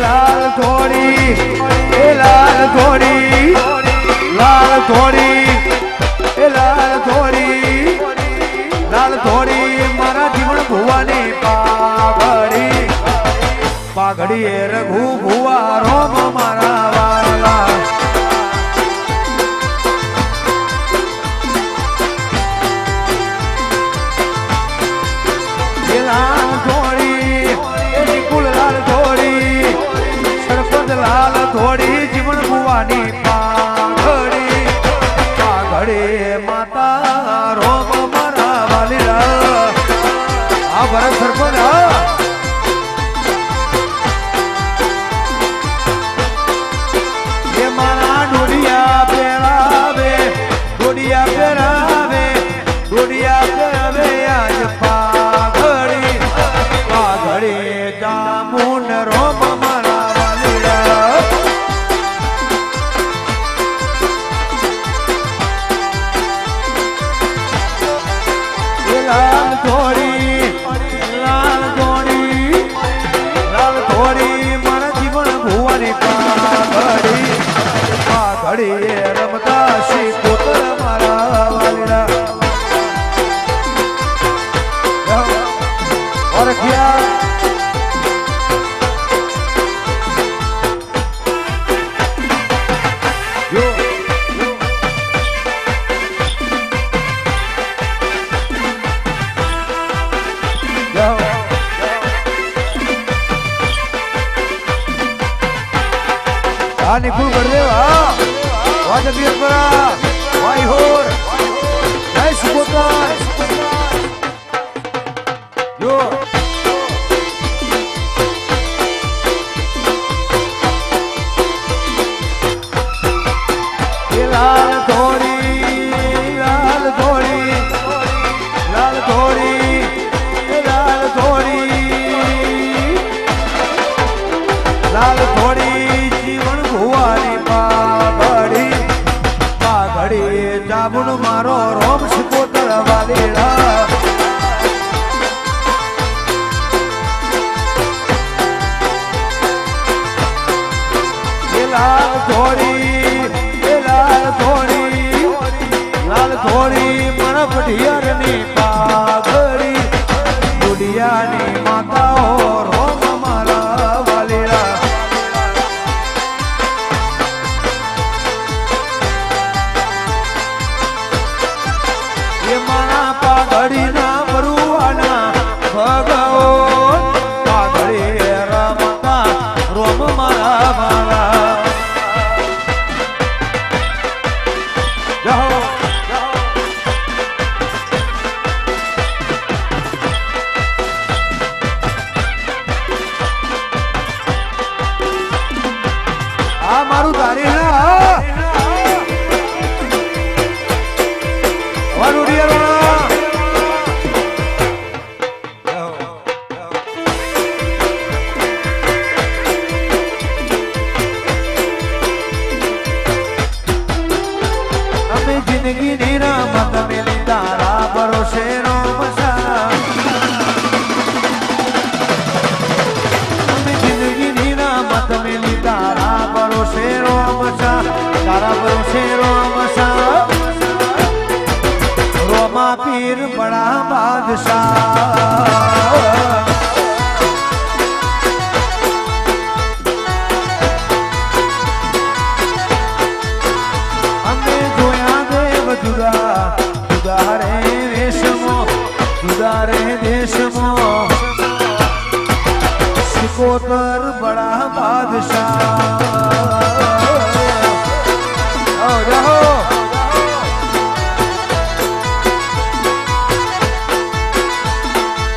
લાલ થોડી એ લાલ થોડી લાલ થોડી એ લાલ થોડી લાલ થોડી મારા જીવન ભુવાની પાઘડી એ રઘુ ભુવા રોમ મારા વાલા લાલ થોડી એ નિકુલ લાલ થોડી સરપંચ લાલ થોડી જીવન ભુવાની પાઘડી માતા રોમ મારા વાલીલા આ ભરત સરપંચ એ મારા ડોડિયા પહેરાવે આજ પાઘડી જામુન રોમ મારા વાલીલા લાલ થોડી મારા જીવન ભુવાની પાઘડી રમતા શ્રી કોતર મારા વાલીલા ઓળખ્યા નિકુલ ગરદેવ વાજબીરપરા વાઈહોર જય સુકોતર જો લાલ થોડી લાલ થોડી લાલ થોડી લાલ થોડી લાલ થોડી જીવન ભુવાની પાઘડી જાબુન મારો રોમ સુકોતર વાલીલા લાલ થોડી લાલ થોડી મન પઢિયારની પાઘડી દુનિયાની માતાઓ રોમ મારા વાલીલા એ મારા પાઘડી ના બરુવાના ભગવો પાઘડી રમતા રોમ મારા વાલા આ મારું તારી અમે જિંદગી ની રમત મેલી તારા ભરોસે રોમસા અમે જિંદગી ની રમત મેલી તારા ભરોસે રોમસા રોમા પીર બડા બાદશાહ જુદા રે દેશમાં સિકોતર બડા બાદશાહ રહો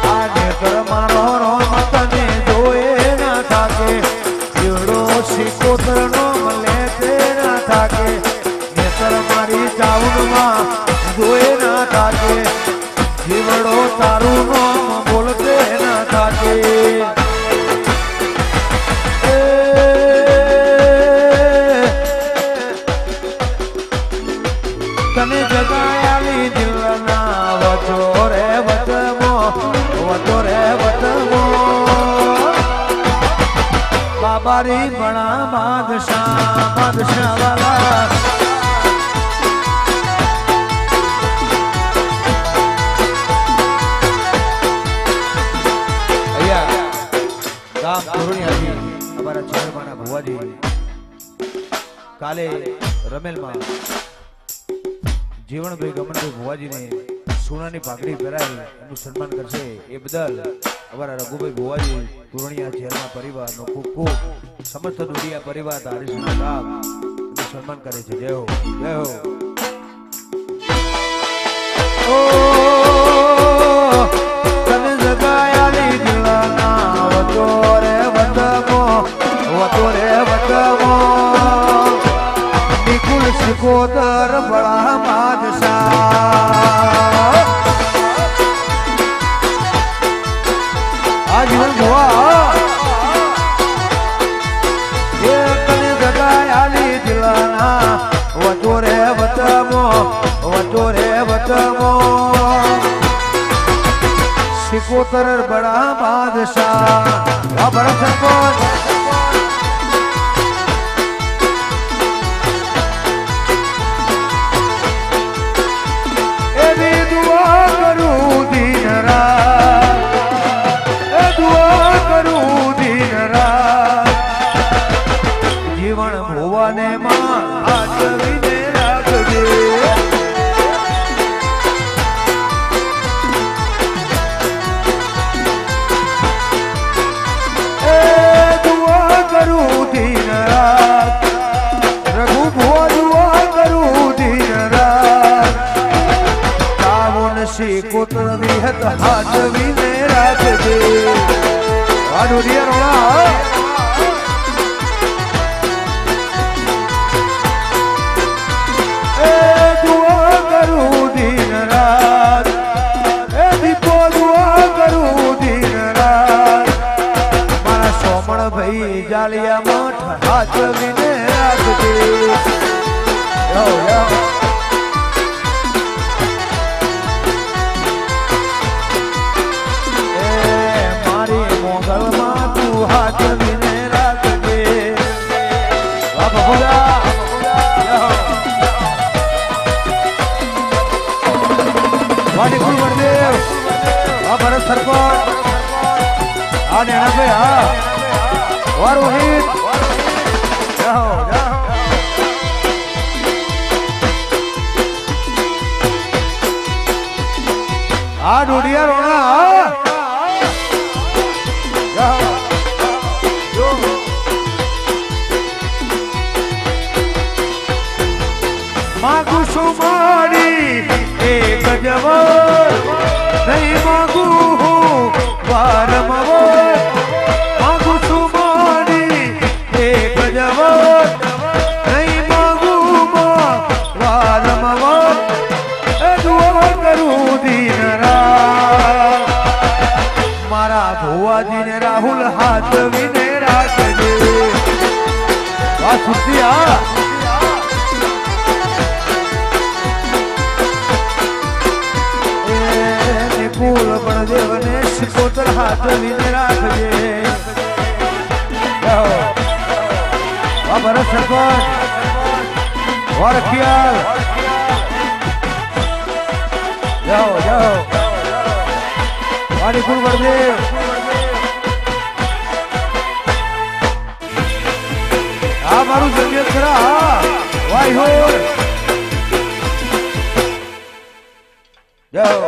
આ નેત્ર મારો રોમ તને જોએ ના થાકે જીવડો સિકોતર નો મળે તે ના થાકે નેત્ર મારી ચાઉનમાં જોએ ના થાકે જીવડો તારું નામ બોલતે ના થાકે બાબારી બણા બાદશાહ વાલા ગામ ધોરણિયાથી અમારા ચેરમાના ભુવાજી કાલે રમેલમાં જીવણભાઈ ગમનભાઈ ભુવાજીને સોનાની પાઘડી પહેરાવી એનું સન્માન કરશે એ બદલ અમારા રઘુભાઈ ભુવાજી ધોરણિયા ચેરમા પરિવારનો ખૂબ ખૂબ સમસ્ત દુનિયા પરિવાર ધારીસના ગામ એનું સન્માન કરે છે. જય હો જય હો. ઓ તને જગાયાલી દિલના વતો રે વતમો નિકુલ સિકોતર બળા બાદશાહ આ જીવન ભુવા એ તને જગાયાલી દિલના વતો રે વતમો સિકોતર બડા બાદશાહ આ ભરત સરપંચ એવી દુઆ કરું દિન રાત જીવન ભુવાને માં હાજવીને રાખજે. કોતર વિહત હાજવીને રાખજે. એ દુઆ કરું દિન રાત એ દીપો દુઆ કરું દિન રાત મારા સોમણ ભાઈ જાલિયા મઠ હાજવીને રાખજે. હાજવીને રાખજે. વાડી કુલવરદેવ આ ભરત સરપંચ આ નેણાભાઈ હા વા રોહિત જાઓ આ ડોડિયા રોણા માગુ છું મારી એક જવર નહીં માગુ હું વારમવર માગુ છું મારી એક જવર નહીં માગુ વારમવર એ દુઆ કરું દિન રાત મારા ભુવાજીને રાહુલ હાજવીને રાખજે. આ સુધિયા કુલ પણ દેવને સિકોતર હાજવીને રાખજે. આ ભરત સરપંચ વરખિયાલ જાઓ જાઓ વાડી કુલવરદેવ આ મારું જગ્યા ખરા વાય હોર જાઓ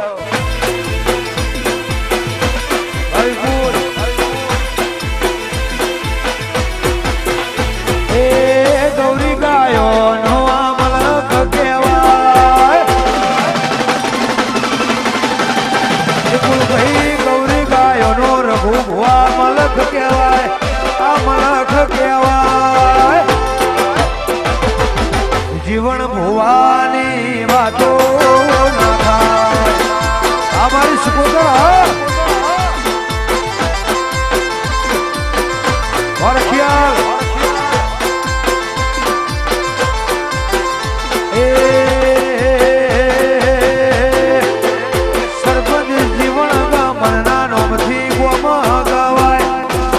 જીવન ભુવાની વાતો ના થાય આ મારી સુપોતર વરખિયાલ એ સરપંચ જીવન ગામના નોમથી ગોમ ગવાય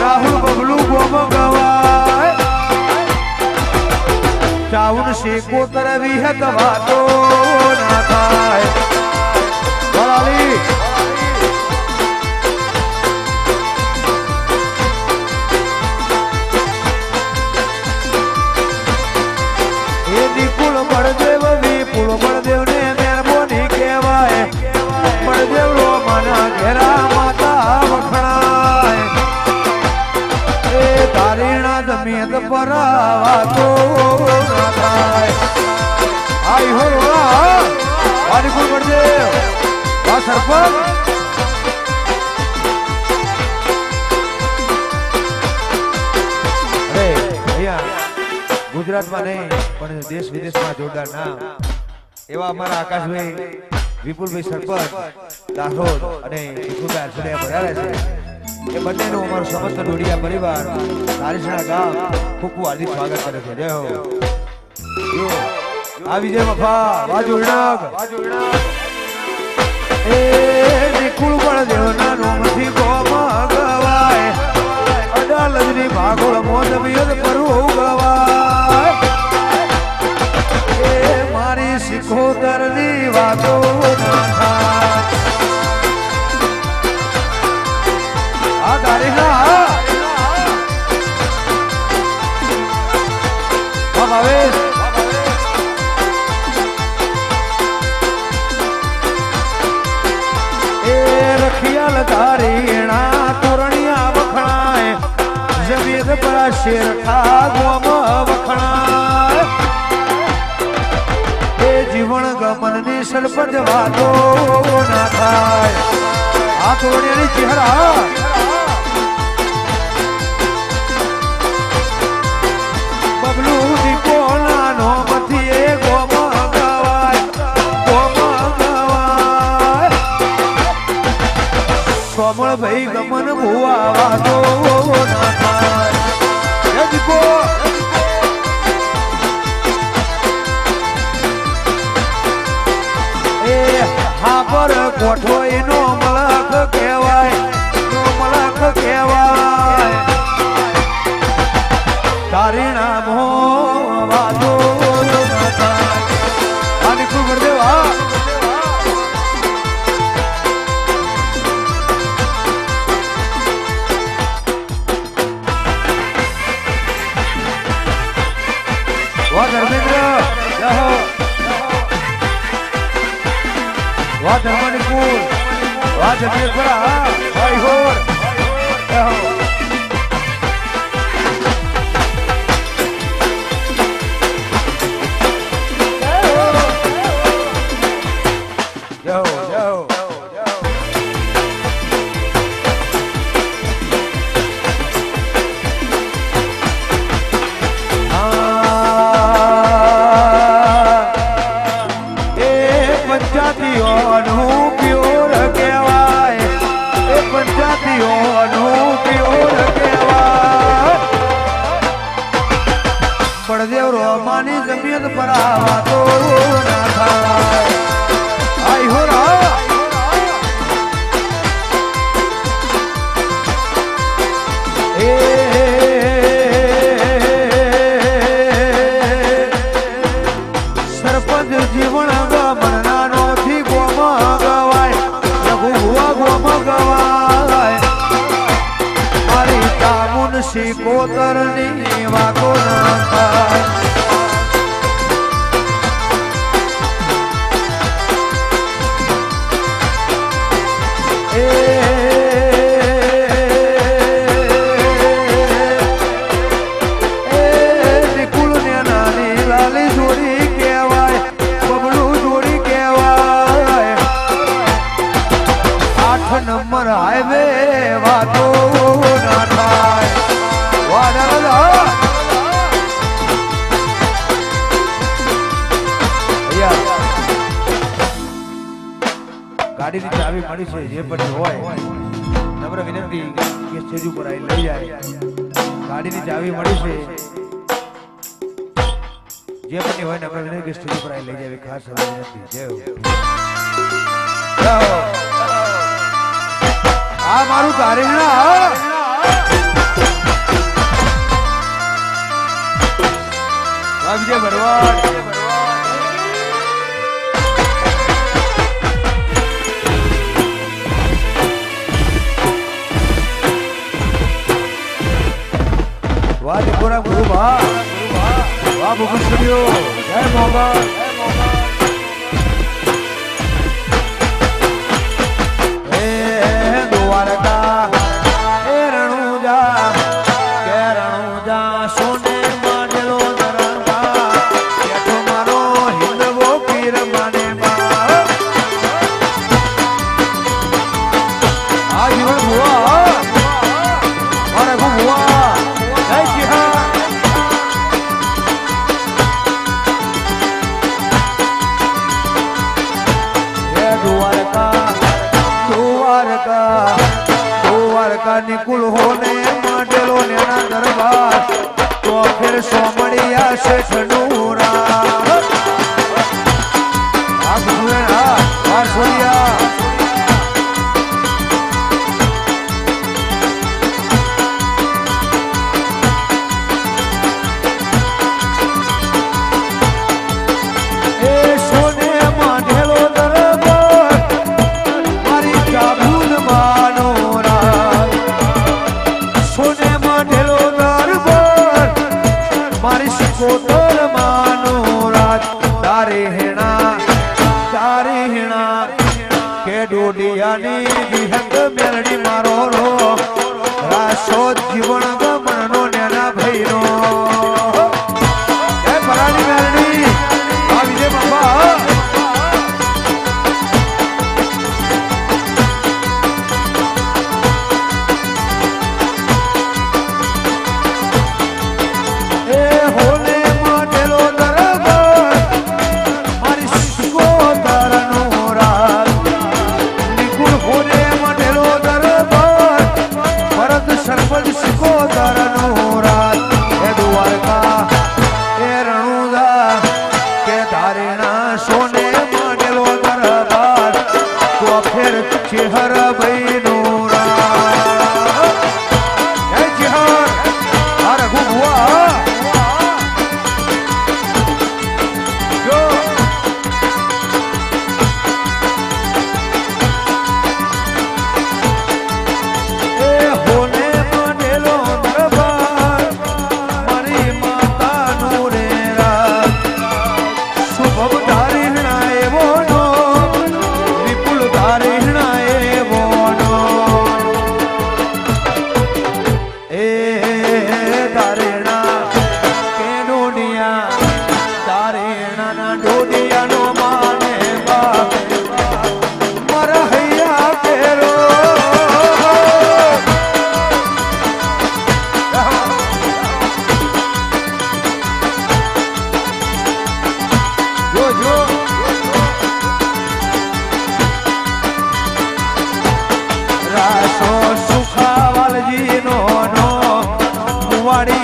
રાહુલ બબલુ ગોમ ગવાય શેકોતર વિહત વાતો ના થાય વલાલી એ નિકુલ બળદેવ વિપુલ બળદેવ ને મેરબોની કહેવાય બળદેવ રો માના ઘેરા માતા વખણાય એ તારીણા જમીન પર વાતો ના થાય આઈ હો વાડીકુલ બળદેવ વા સરપંચ ગુજરાતમાં નહીં પણ દેશ વિદેશમાં જોરદાર નામ એવા અમારા આકાશભાઈ વિપુલભાઈ સરપંચ દાહોદ અને વિપુલભાઈ અરસડિયા ભરાયા છે એ બંનેનું અમારું સમસ્ત ડોડિયા પરિવાર તારીસણા ગામ ખૂબ હાર્દિક સ્વાગત કરે છે જય હો આ વિજય મફા વાજુરણક એ નિકુળ બળદેવના નોમથી ગોમાં ગવાય અડાલજની ભાગોળ મોદમિયદ પરવું ગવાય એ મારી શિખોતરની વાતો ના થાય આ તારીખના હવે એ રખિયાલ તારીણા તોરણિયા વખણાય જમીન પર શેર ખાગોમ વખણાય એ જીવન ગમનની સરપંચ વાતો ના થાય આ તોરણિયાની ચહેરા બબલુ દીપો નાનો મથી એ ગોમ કોમળ ભાઈ ગમન ભુવા વાતો ના થાય દીપો એ હાપર કોઠો એનો મલક કહેવાય તારી નામો વાતો ના થાય આ નિકુલ બળદેવ વાહ ધર્મેન્દ્ર જય હો વાહ ધર્મનિકુલ વાહ જગદીશપરા ભાઈ હોર જય હો બળદેવ રોમાની જમીન પર વાતો ના થાય આઈ હો એ સરપંચ જીવન ગમના નો થી ગોમ ગવાય રઘુ ભુવા ગોમ ગવાય મારી તામુન શિકોતરની વાતો ના થાય નિકુલ ને નાની લાલી જોડી કહેવાય બબલુ જોડી કહેવાય 8 નંબર હાઈવે વાતો ના થાય ગાડીની ચાવી મળી છે જે પણ હોય નમ્ર વિનંતી કે સ્ટેજ ઉપર આવી લઈ જાય ગાડીની ચાવી મળી છે જે પણ હોય નમ્ર વિનંતી કે સ્ટેજ ઉપર આવી લઈ જાય ખાસ વિનંતી જય હો આ મારું તારીખના વિજય ભરવાડ બાબુ સ્ટુડિયો જય મોગલ એ દ્વારકા એ રણુજા કે રણુજા સોને માંડેલો દરંગા બેઠો મારો હિંદવો પીર માને બા આ જીવન ભુવા મારે ભુવા જય સિંહા દ્વારકા નિકુલ હોને માંડેલો નેના દરબાર તો ફિર સોમણિયા શેઠ નૂરા આ ગુરુએ આ સોરિયા એ સોને માંડેલો દરબાર મારી જાબુન માનો કોતર માનો રાત તારે હેણા કે ડોડિયાની વિહંગ મેલડી મારો રો રાસો જીવન ગમણનો નેના ભઈનો એ ભરાની મેલડી આ વિજય બાબા ચેહર ભાઈ નોરા જય ચેહર અરે ગુવા જો એ હોને માંડેલો દરબાર મારી માતા નૂરે રાત શુભમ ધારી હણા એવો નો વિપુલ ધારી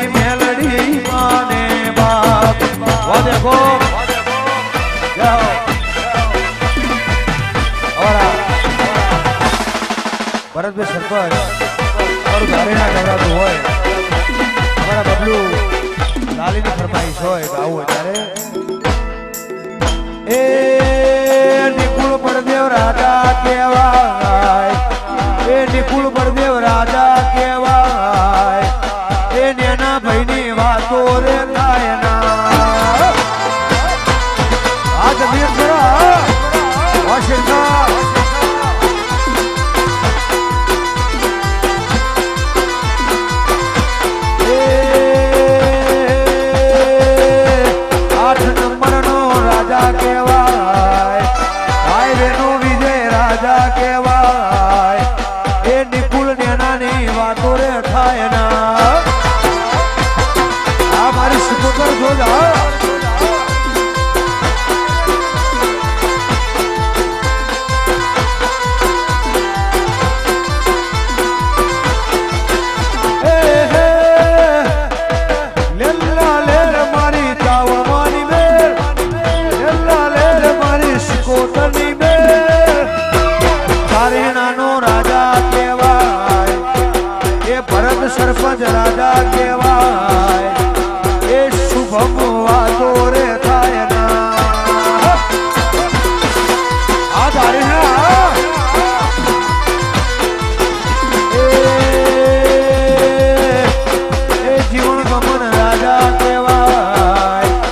મેલડી માને બાપ વો દેખો જાઓ ભરતભાઈ સરપંચ મારું ધારેના ગવરાતું હોય અમારા બબલુ લાલીની ફરમાઈશ હોય ગાવું ત્યારે એ નિકુળ બળદેવ રાજા કહેવાય એ નિકુળ બળદેવ રાજા કહેવાય એ નેના ભાઈની વાતો રે થાય ના આ જમીર જરા વોશિંગટન કહેવાય હાઈવેનો વિજય રાજા કહેવાય એ નિકુલ નેનાની વાતો રે થાય ના આ મારી સુપર જોજા સરપંચ રાજા કહેવાય એ શુભમ વાતો રે થાય ના આ ધારે એ જીવન ગમન રાજા કહેવાય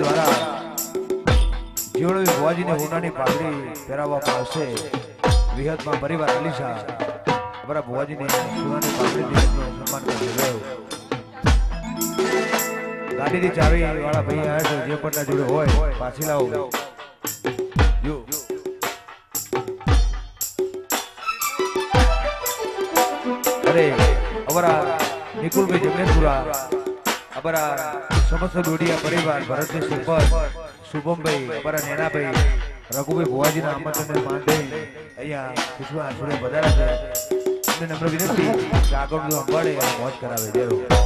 દ્વારા જીવડવી ભુવાજીને હોનાની પાઘડી પહેરાવવામાં આવશે વિહતમાં પરિવાર અલીશા અમારા ભુવાજીને સોનાની પાઘડીથી સન્માન કરી રહ્યો ગાડીની ચાવી વાળા ભાઈ આવ્યા છે જે પણ જોડે હોય પાછી લાવો જો અરે અમારા નિકુલભાઈ જગનેશપુરા અમારા સમસ્ત ડોડિયા પરિવાર ભરતજી સુપર શુભમભાઈ અમારા નેનાભાઈ રઘુભાઈ ભુવાજીના આમંત્રણને માન દઈ અહીંયા ખુશબુ આંસુડે વધારા છે અમને નમ્ર વિનંતી કે આગળ બધું સંભાળે અને મોજ કરાવે જરૂર